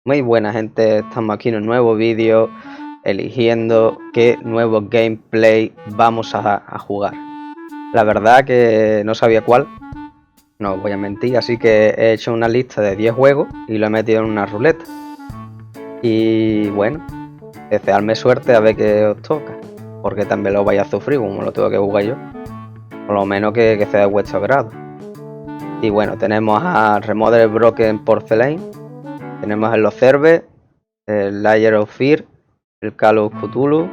Muy buena gente, estamos aquí en un nuevo vídeo eligiendo qué nuevo gameplay vamos a jugar. La verdad que no sabía cuál, no os voy a mentir, así que he hecho una lista de 10 juegos y lo he metido en una ruleta. Y bueno, deseadme suerte a ver qué os toca, porque también lo vais a sufrir como lo tengo que jugar yo. Por lo menos que sea de vuestro grado. Y bueno, tenemos a Remodeled Broken Porcelain, tenemos el Observe, el Layer of Fear, el Call of Cthulhu,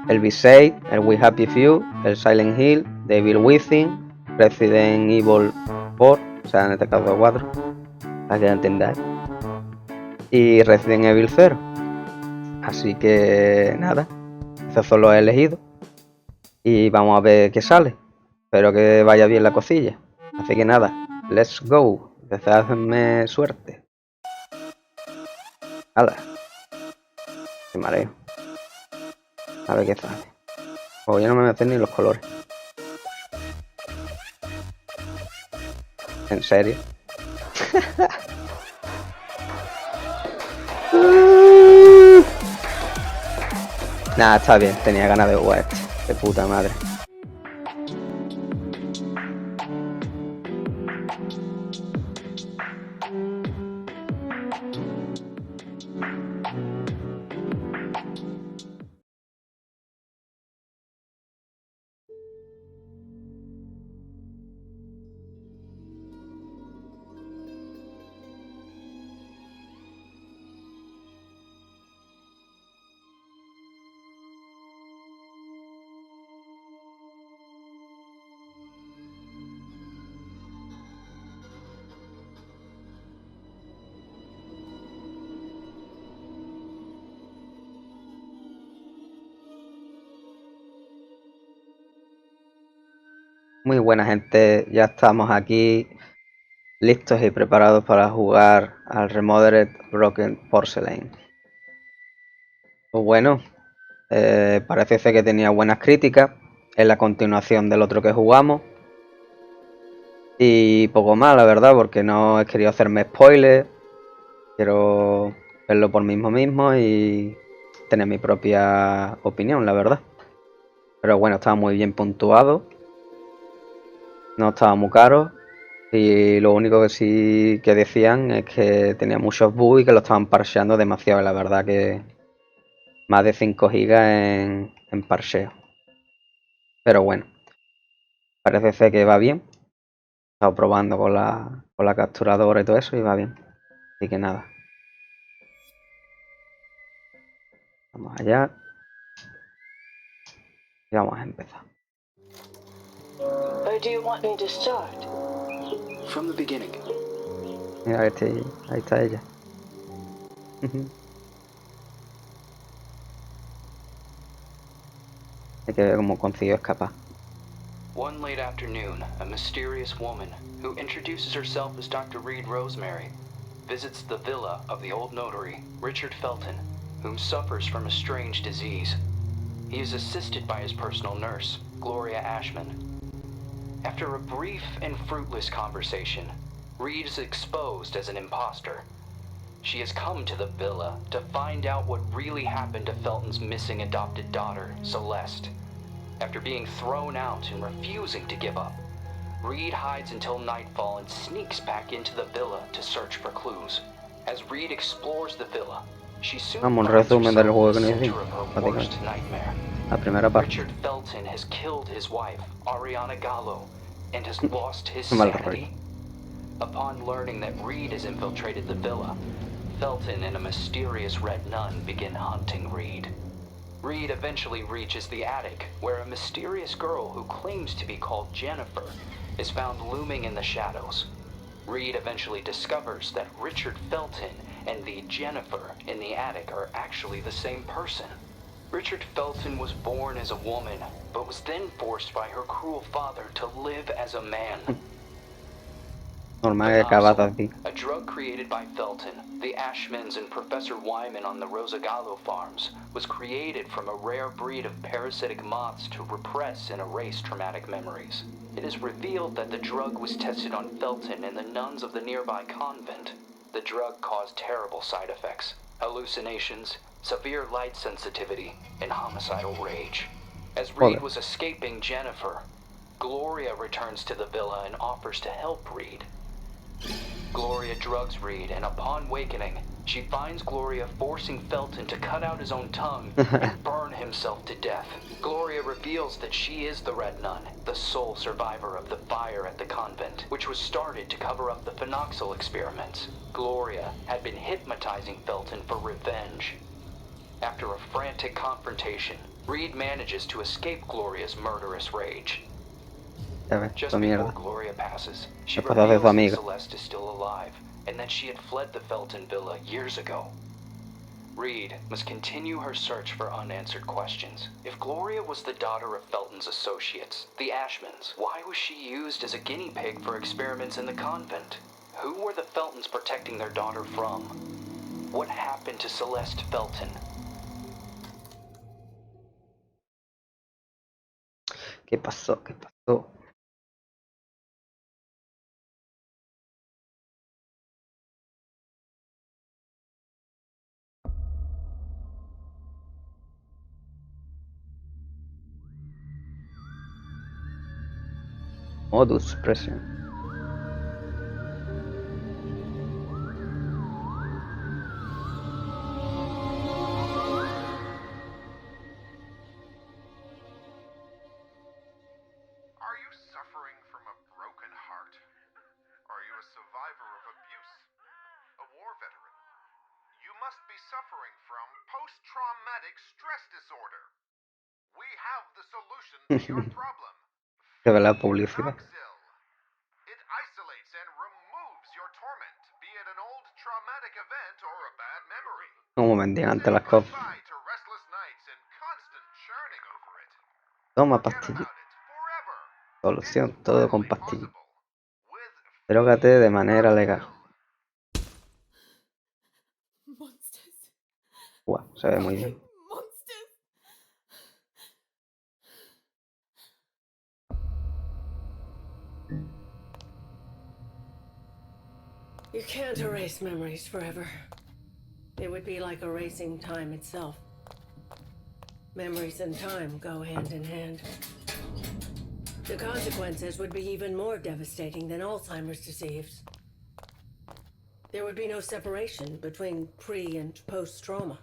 el V6, el We Happy Few, el Silent Hill, Devil Within, Resident Evil 4, o sea en este caso 4, para que entendáis, y Resident Evil 0. Así que nada, esos son los elegidos y vamos a ver qué sale. Espero que vaya bien la cosilla. Así que nada, let's go. Deseadme suerte. ¡Hala! Qué mareo. A ver qué sale. Pues ya no me voy a hacer ni los colores. ¿En serio? Nada, está bien, tenía ganas de jugar este. De puta madre. Muy buena gente, ya estamos aquí listos y preparados para jugar al Remodeled Broken Porcelain. Pues bueno, parece ser que tenía buenas críticas, es la continuación del otro que jugamos. Y poco más, la verdad, porque no he querido hacerme spoilers, quiero verlo por mí mismo y tener mi propia opinión, la verdad. Pero bueno, estaba muy bien puntuado, no estaba muy caro. Y lo único que sí que decían es que tenía muchos bugs y que lo estaban parcheando demasiado. La verdad que más de 5 GB en parcheo. Pero bueno, parece ser que va bien. He estado probando con la capturadora y todo eso y va bien. Así que nada. Vamos allá. Y vamos a empezar. Or do you want me to start? From the beginning. Mira, ahí está ella. Hay que ver cómo consiguió escapar. One late afternoon, a mysterious woman, who introduces herself as Dr. Reed Rosemary, visits the villa of the old notary, Richard Felton, whom suffers from a strange disease. He is assisted by his personal nurse, Gloria Ashman. After a brief and fruitless conversation, Reed is exposed as an imposter. She has come to the villa to find out what really happened to Felton's missing adopted daughter, Celeste. After being thrown out and refusing to give up, Reed hides until nightfall and sneaks back into the villa to search for clues. As Reed explores the villa, she soon Vamos, un finds resumen del herself juego in que the nos center hicimos, of her worst básicamente. nightmare. La primera parte. Richard Felton has killed his wife, Ariana Gallo, and has lost his Mal sanity. Upon learning that Reed has infiltrated the villa, Felton and a mysterious red nun begin hunting Reed. Reed eventually reaches the attic, where a mysterious girl who claims to be called Jennifer is found looming in the shadows. Reed eventually discovers that Richard Felton and the Jennifer in the attic are actually the same person. Richard Felton was born as a woman, but was then forced by her cruel father to live as a man. Normal que acabas así. A drug created by Felton, the Ashmans, and Professor Wyman on the Rosagallo farms, was created from a rare breed of parasitic moths to repress and erase traumatic memories. It is revealed that the drug was tested on Felton and the nuns of the nearby convent. The drug caused terrible side effects, hallucinations, severe light sensitivity, and homicidal rage. As Reed was escaping Jennifer, Gloria returns to the villa and offers to help Reed. Gloria drugs Reed, and upon wakening, she finds Gloria forcing Felton to cut out his own tongue and burn himself to death. Gloria reveals that she is the Red Nun, the sole survivor of the fire at the convent, which was started to cover up the phenoxyl experiments. Gloria had been hypnotizing Felton for revenge. After a frantic confrontation, Reed manages to escape Gloria's murderous rage. Just before Gloria passes, she reveals that Celeste is still alive, and that she had fled the Felton villa years ago. Reed must continue her search for unanswered questions. If Gloria was the daughter of Felton's associates, the Ashmans, why was she used as a guinea pig for experiments in the convent? Who were the Feltons protecting their daughter from? What happened to Celeste Felton? ¿Qué pasó? ¿Qué pasó? Modus presión. Suffering from post-traumatic stress disorder. We have the solution to your problem. Se ve la publicidad. It isolates and removes your torment, be it an old traumatic event or a bad memory. Como vendían antes las cosas. To restless nights and constant churning over it. Toma pastilla. Solución, todo con pastilla. Drógate de manera legal. Wow, se ve muy bien. You can't erase memories forever. It would be like erasing time itself. Memories and time go hand in hand. The consequences would be even more devastating than Alzheimer's disease. There would be no separation between pre- and post-trauma.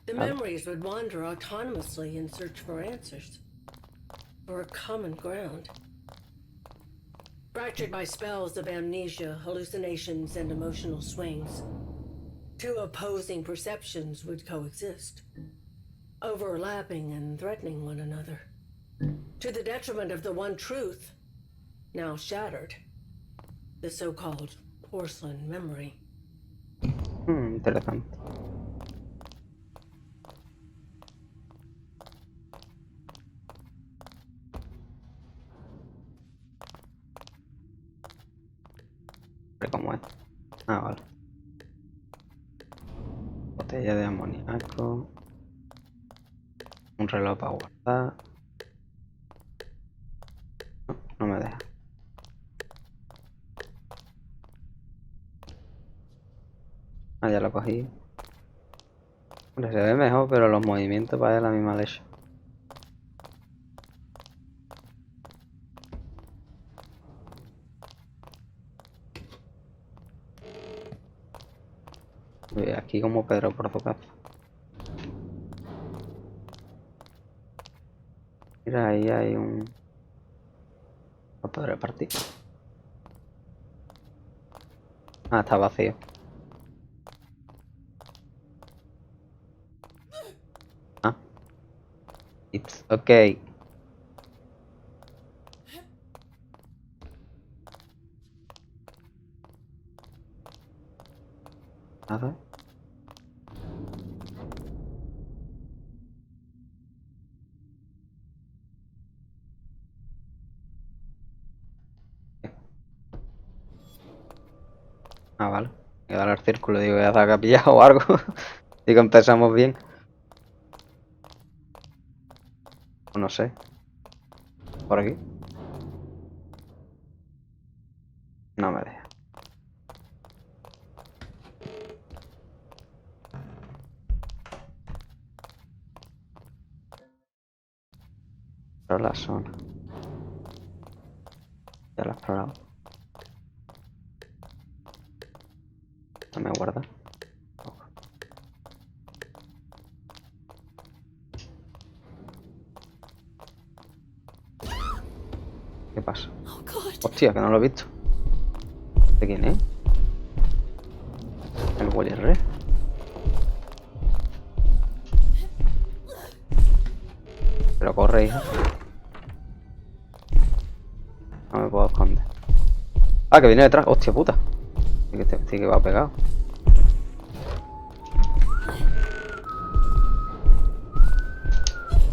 The memories would wander autonomously in search for answers, for a common ground. Fractured by spells of amnesia, hallucinations, and emotional swings, two opposing perceptions would coexist, overlapping and threatening one another, to the detriment of the one truth, now shattered, the so-called porcelain memory. Interesante. ¿Cómo es? Ah, vale. Botella de amoníaco. Un reloj para guardar. No, no me deja. Ah, ya lo cogí. Hombre, se ve mejor, pero los movimientos parecen la misma leche. Uy, aquí como Pedro por su casa. Mira, ahí hay un... No podré partir. Ah, está vacío. Ah. It's okay. Nada. Ah, vale. Voy a dar al círculo, digo, ya se ha capillado o algo. Digo, empezamos bien. No sé. Por aquí. No me deja. Pero la zona. Ya la he explorado. No me guarda. ¿Qué pasa? Hostia, que no lo he visto. ¿De quién es? El Wallerre. Pero corre, hija. No me puedo esconder. Ah, que viene detrás. Hostia puta. Sí que va pegado.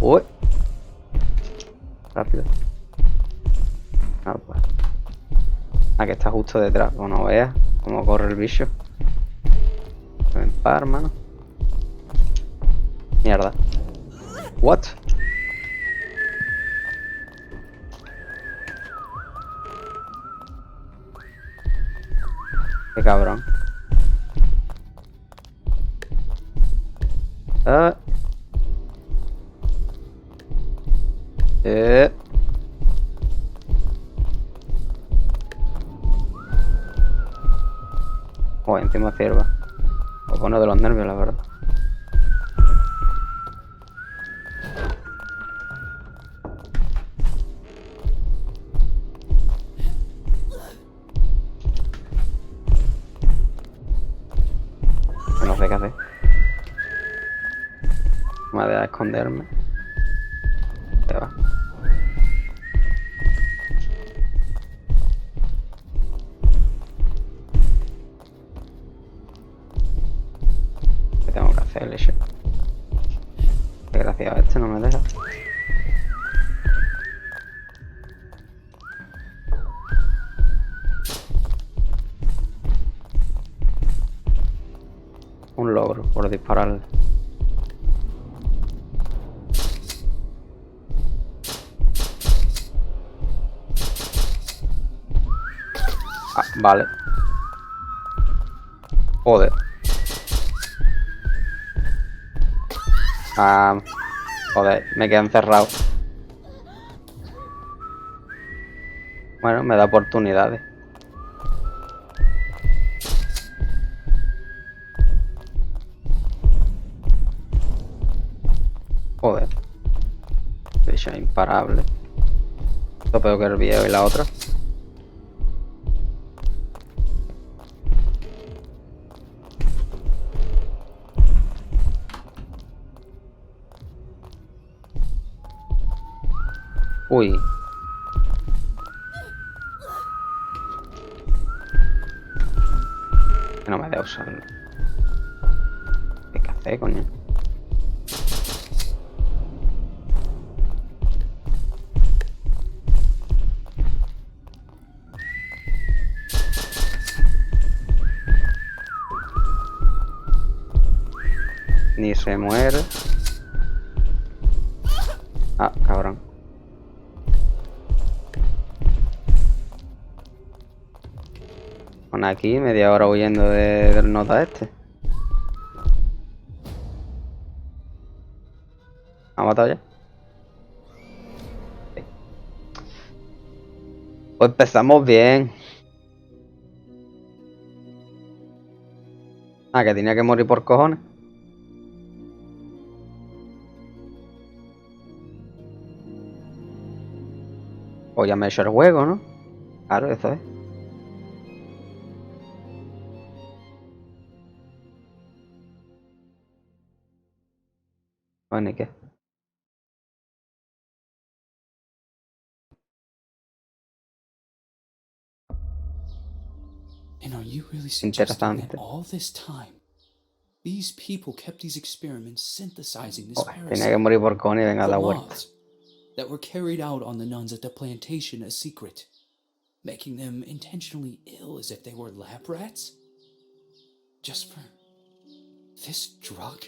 Uy. Rápido. No, pues. Ah, que está justo detrás. Como no veas cómo corre el bicho. Ven para, hermano. Mierda. What? Qué cabrón. Ah. Oh, encima cierva. Me pone de los nervios, la verdad. No sé qué hacer. Me voy a esconderme. Ya va. ¿Qué tengo que hacer, leche? Desgraciado, este no me deja. Un logro por dispararle. Ah, vale. Joder. Ah, joder, me quedé encerrado. Bueno, me da oportunidades. Joder. Bicho imparable. Esto peor que el viejo y la otra. Uy. Que no me deja usarlo. ¿Qué hacer, coño? Ni se muere. Ah, cabrón. Con aquí media hora huyendo del nota este. ¿Ha matado ya? Sí. Pues empezamos bien. Ah, que tenía que morir por cojones. Pues ya me he hecho el juego, ¿no? Claro, eso es. Bueno, ¿y qué? And are you really suggesting that Interesante. all this time, these people kept these experiments synthesizing this Joder, tenía que parasite, morir por cojones y venga a the dar vuelta. moths, that were carried out on the nuns at the plantation a secret, making them intentionally ill as if they were lab rats? Just for this drug?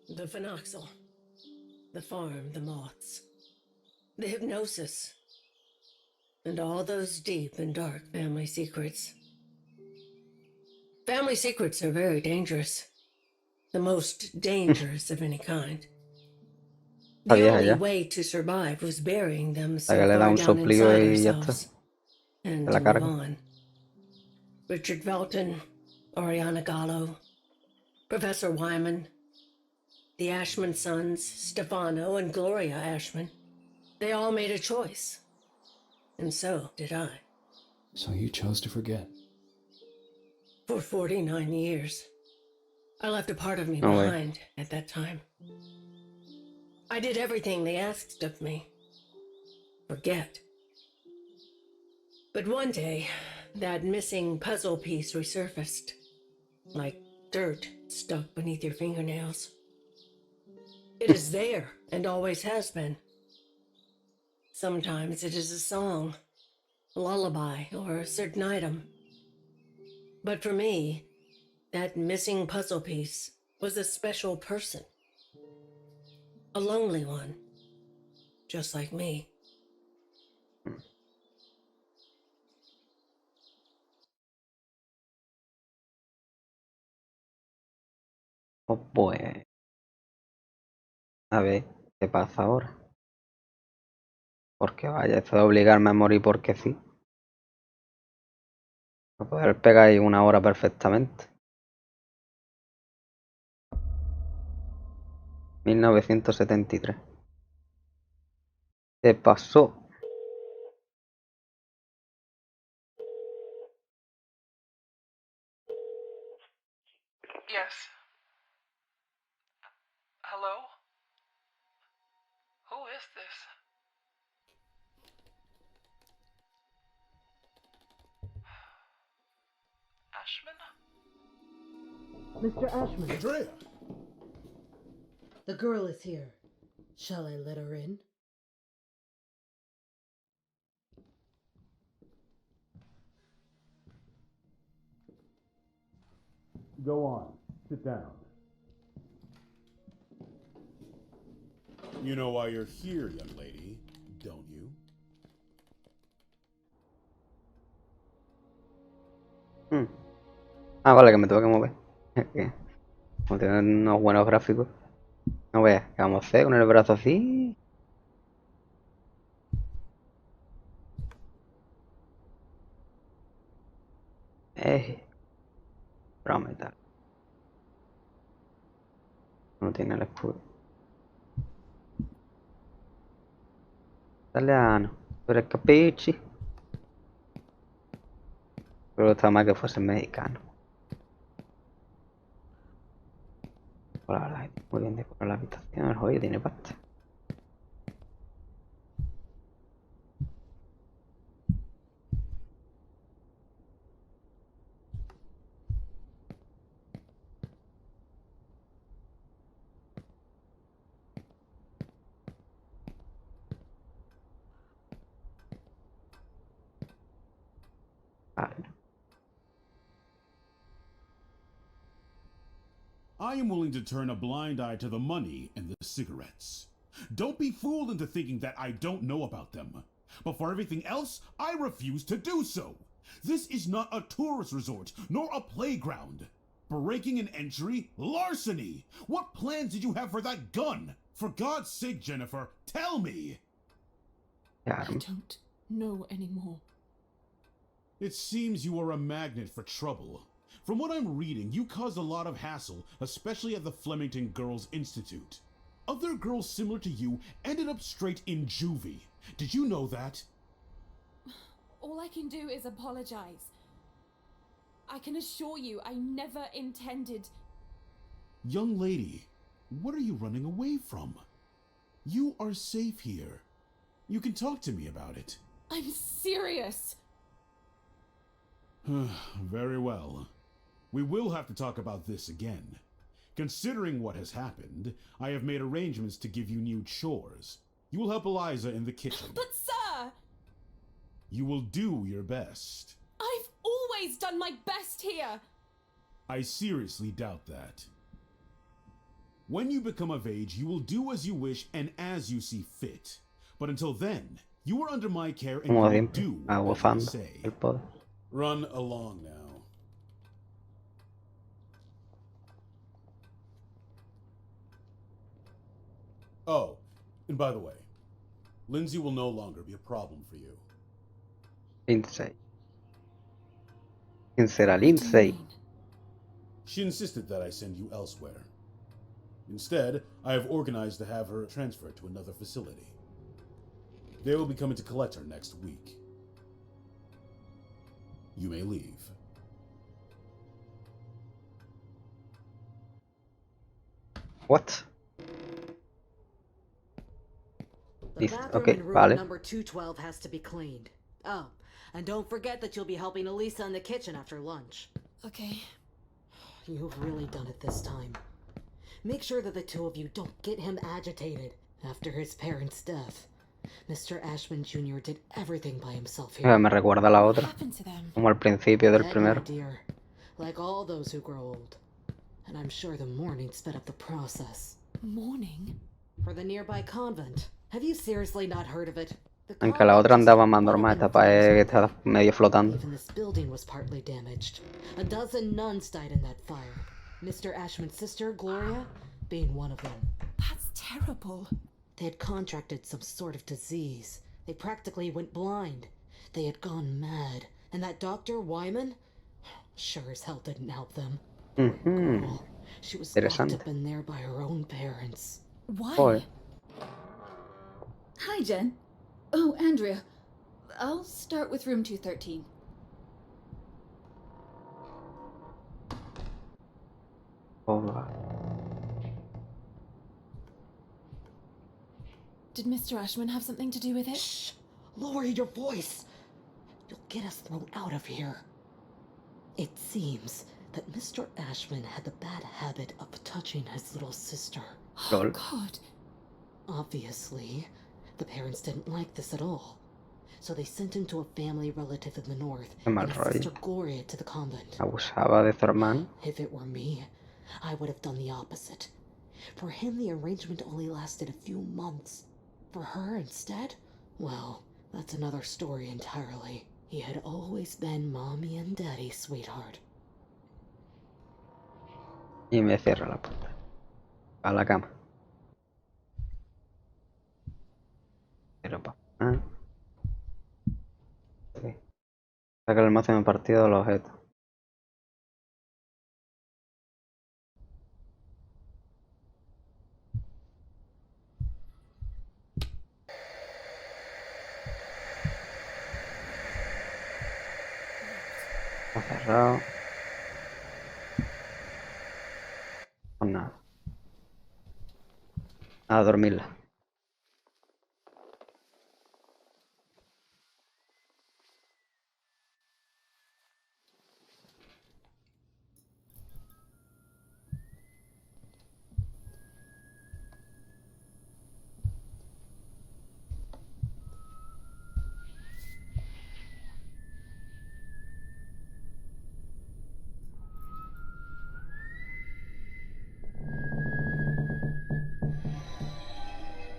The phenoxyl, the farm, the moths, the hypnosis, and all those deep and dark family secrets. Family secrets are very dangerous. The most dangerous of any kind. Está The vieja only ya. way to survive was burying them so La que le da far un down soplido inside y ya está. ourselves. And Se la to move carga. on. Richard Felton, Oriana Gallo, Professor Wyman, the Ashman sons, Stefano and Gloria Ashman. They all made a choice. And so did I. So you chose to forget. For 49 years. I left a part of me No way. behind at that time. I did everything they asked of me. Forget. But one day, that missing puzzle piece resurfaced. Like dirt stuck beneath your fingernails. It is there, and always has been. Sometimes it is a song, a lullaby, or a certain item. But for me, that missing puzzle piece was a special person. A lonely one. Just like me. Pues, a ver, ¿qué pasa ahora? Porque vaya, esto de obligarme a morir porque sí. Para poder pegar ahí 1 hora perfectamente. 1973. ¿Qué pasó? Yes. Hello? Who is this? Ashman? Mr. Ashman, Andrea! the girl is here. Shall I let her in? Go on. Sit down. You know why you're here, young lady, don't you? Ah, vale, que me tengo que mover. Como tengo unos buenos gráficos. No veas, ¿qué vamos a hacer con el brazo así? Prometer. No tiene el escudo. Italiano. Tú eres capichi. Pero estaba más que fuese mexicano. Por la verdad, muy bien decorada la habitación. El joyo tiene pasta. Vale. I am willing to turn a blind eye to the money and the cigarettes. Don't be fooled into thinking that I don't know about them. But for everything else, I refuse to do so. This is not a tourist resort, nor a playground. Breaking an entry? Larceny! What plans did you have for that gun? For God's sake, Jennifer, tell me! I don't know anymore. It seems you are a magnet for trouble. From what I'm reading, you caused a lot of hassle, especially at the Flemington Girls Institute. Other girls similar to you ended up straight in juvie. Did you know that? All I can do is apologize. I can assure you I never intended... Young lady, what are you running away from? You are safe here. You can talk to me about it. I'm serious! Very well. We will have to talk about this again. Considering what has happened, I have made arrangements to give you new chores. You will help Eliza in the kitchen. But sir! You will do your best. I've always done my best here! I seriously doubt that. When you become of age, you will do as you wish and as you see fit. But until then, you are under my care and you Como will siempre, do as I aguzando say. el poder. Run along now. Oh, And by the way, Lindsay will no longer be a problem for you. Lindsay. ¿Quién será Lindsay? She insisted that I send you elsewhere. Instead, I have organized to have her transferred to another facility. They will be coming to collect her next week. You may leave. What? The Listo, bathroom ok, in room vale. number 212 has to be cleaned. Oh, and don't forget that you'll be helping Elisa in the kitchen after lunch. Okay. You've really done it this time. Make sure that the two of you don't get him agitated after his parents' death. Mr. Ashman Jr. did everything by himself here. Me recuerda a la What otra, happened to them? como al principio del Dead, my primero. dear, like all those who grow old. And I'm sure the mourning sped up the process. Mourning? For the nearby convent. Have you seriously not heard of it? The Aunque la otra convent andaba just más went up normal, in esta pa' que flames. está medio flotando. Even this building was partly damaged. A dozen nuns died in that fire. Mr. Ashman's sister, Gloria, being one of them. That's terrible. They had contracted some sort of disease. They practically went blind. They had gone mad. And that Dr. Wyman sure as hell didn't help them. Girl, she was locked Interesante. up in there by her own parents. Why? Joder. Hi, Jen. Oh, Andrea. I'll start with room 213. Joder. Did Mr. Ashman have something to do with it? Shh! Lower your voice! You'll get us thrown out of here. It seems that Mr. Ashman had the bad habit of touching his little sister. Oh, Lol. God. Obviously, the parents didn't like this at all. So they sent him to a family relative in the north Qué mal and his rollo. sister Gloria to the convent. Abusaba de su hermano. If it were me, I would have done the opposite. For him, the arrangement only lasted a few months. For her, instead, well, that's another story entirely. He had always been mommy and daddy's sweetheart. Y me cierra la puerta. A la cama. Pero pa. Ah. Sí. Saca el almacén en partido de los objetos. Está cerrado. Pues nada. A dormirla.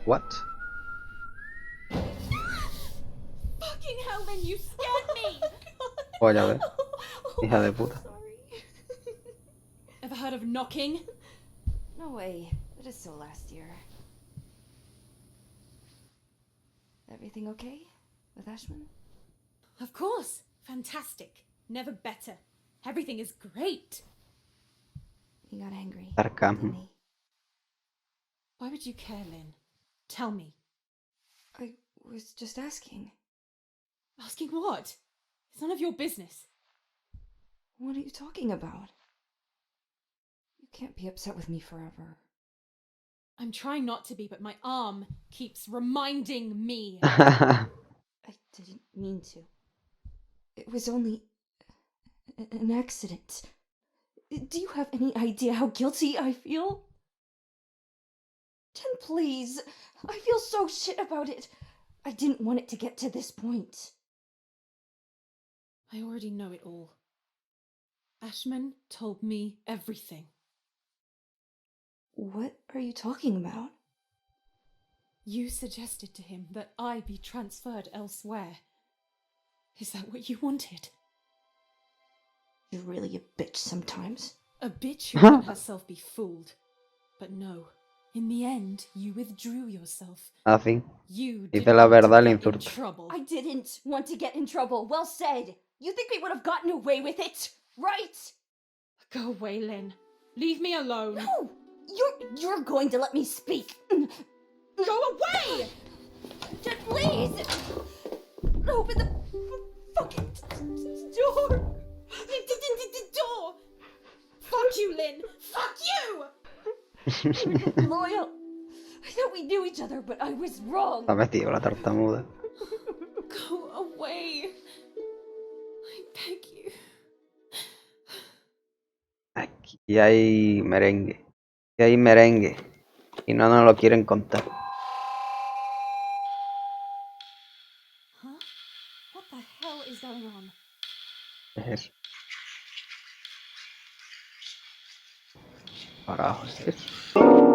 What? Fucking hell, Lynn, you scared me! Oh, ya ves. Hija de puta. Ever heard of knocking? No way. It is so last year. Everything okay with Ashman? Of course. Fantastic. Never better. Everything is great. He got angry. Sarcasmo. Didn't he? Why would you care, Lynn? Tell me. I was just asking. Asking what? It's none of your business. What are you talking about? You can't be upset with me forever. I'm trying not to be, but my arm keeps reminding me. I didn't mean to. It was only an accident. Do you have any idea how guilty I feel? Jen, please. I feel so shit about it. I didn't want it to get to this point. I already know it all. Ashman told me everything. What are you talking about? You suggested to him that I be transferred elsewhere. Is that what you wanted? You're really a bitch sometimes. A bitch who let herself be fooled. But no, In the end, you withdrew yourself. Así. You Dice didn't la want to verdad, le get in insulta. trouble. I didn't want to get in trouble. Well said. You think we would have gotten away with it, right? Go away, Lynn. Leave me alone. No! You're going to let me speak. Go away! Just please! Open the fucking door! The door! Fuck you, Lynn! Fuck you! Loyal! I thought we knew each other, but I was wrong. Está metido la tartamuda. Go away. I beg you. Aquí hay merengue. Aquí hay merengue. Y no nos lo quieren contar. Huh? What the hell is going on? ¿Qué es eso? Carajo, ¿es eso?